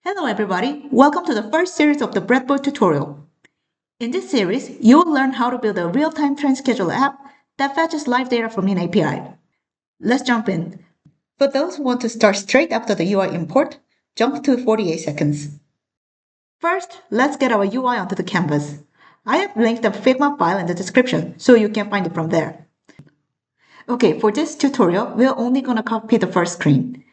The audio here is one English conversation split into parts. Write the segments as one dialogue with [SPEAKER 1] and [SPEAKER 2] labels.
[SPEAKER 1] Hello everybody, welcome to the first series of the Breadboard tutorial. In this series, you will learn how to build a real-time train scheduler app that fetches live data from an API. Let's jump in. For those who want to start straight after the UI import, jump to 48 seconds. First, let's get our UI onto the canvas. I have linked the Figma file in the description, so you can find it from there. Okay, for this tutorial, we're only going to copy the first screen.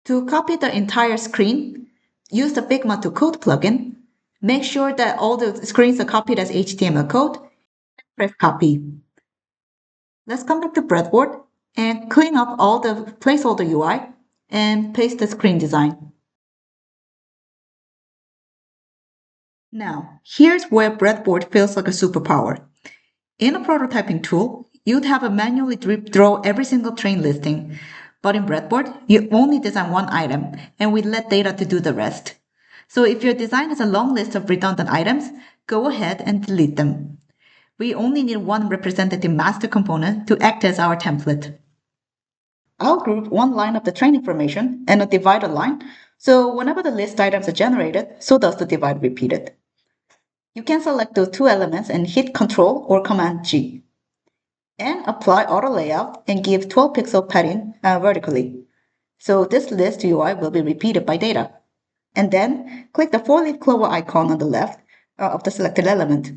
[SPEAKER 1] To copy the entire screen, use the Figma to Code plugin. Make sure that all the screens are copied as HTML code. Press copy. Let's come back to Breadboard and clean up all the placeholder UI and paste the screen design. Now, here's where Breadboard feels like a superpower. In a prototyping tool, you'd have to manually draw every single train listing. But in Breadboard, you only design one item, and we let data to do the rest. So if your design has a long list of redundant items, go ahead and delete them. We only need one representative master component to act as our template. I'll group one line of the train information and a divider line, so whenever the list items are generated, so does the divide repeated. You can select those two elements and hit Ctrl or Command G. And apply auto layout and give 12 pixel padding vertically. So this list UI will be repeated by data. And then click the 4-leaf clover icon on the left of the selected element.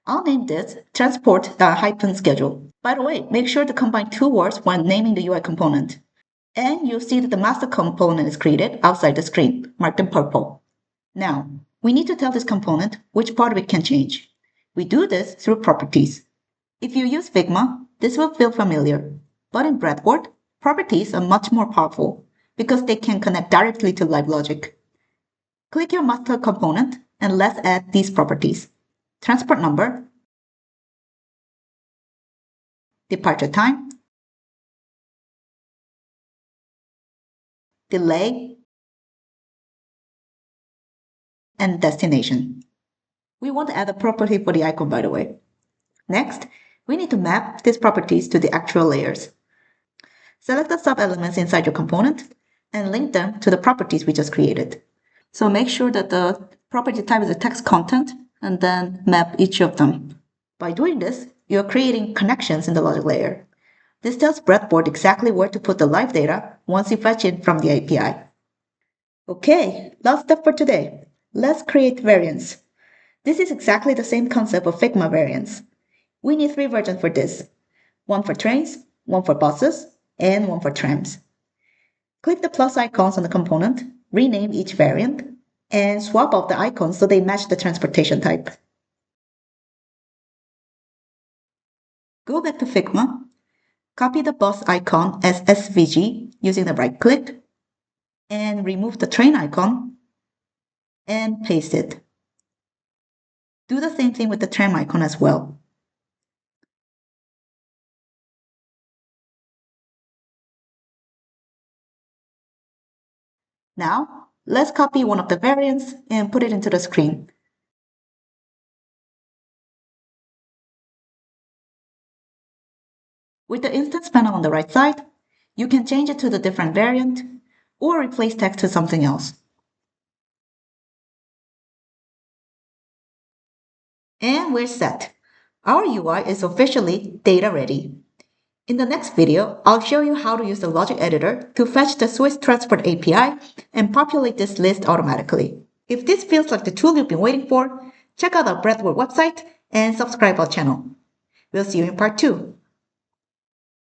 [SPEAKER 1] I'll name this transport hyphen schedule. By the way, make sure to combine two words when naming the UI component. And you'll see that the master component is created outside the screen, marked in purple. Now, we need to tell this component which part of it can change. We do this through properties. If you use Figma, this will feel familiar, but in Breadboard, properties are much more powerful because they can connect directly to live logic. Click your master component and let's add these properties. Transport number, departure time, delay, and destination. We want to add a property for the icon, by the way. Next, we need to map these properties to the actual layers. Select the sub-elements inside your component and link them to the properties we just created. So make sure that the property type is a text content and then map each of them. By doing this, you're creating connections in the logic layer. This tells Breadboard exactly where to put the live data once you fetch it from the API. Okay, last step for today. Let's create variants. This is exactly the same concept of Figma variants. We need 3 versions for this. One for trains, one for buses, and one for trams. Click the plus icons on the component, rename each variant, and swap out the icons so they match the transportation type. Go back to Figma, copy the bus icon as SVG using the right click, and remove the train icon, and paste it. Do the same thing with the tram icon as well. Now, let's copy one of the variants and put it into the screen. With the instance panel on the right side, you can change it to the different variant or replace text to something else. And we're set. Our UI is officially data ready. In the next video, I'll show you how to use the logic editor to fetch the Swiss Transport API and populate this list automatically. If this feels like the tool you've been waiting for, check out our Breadboard website and subscribe our channel. We'll see you in part 2.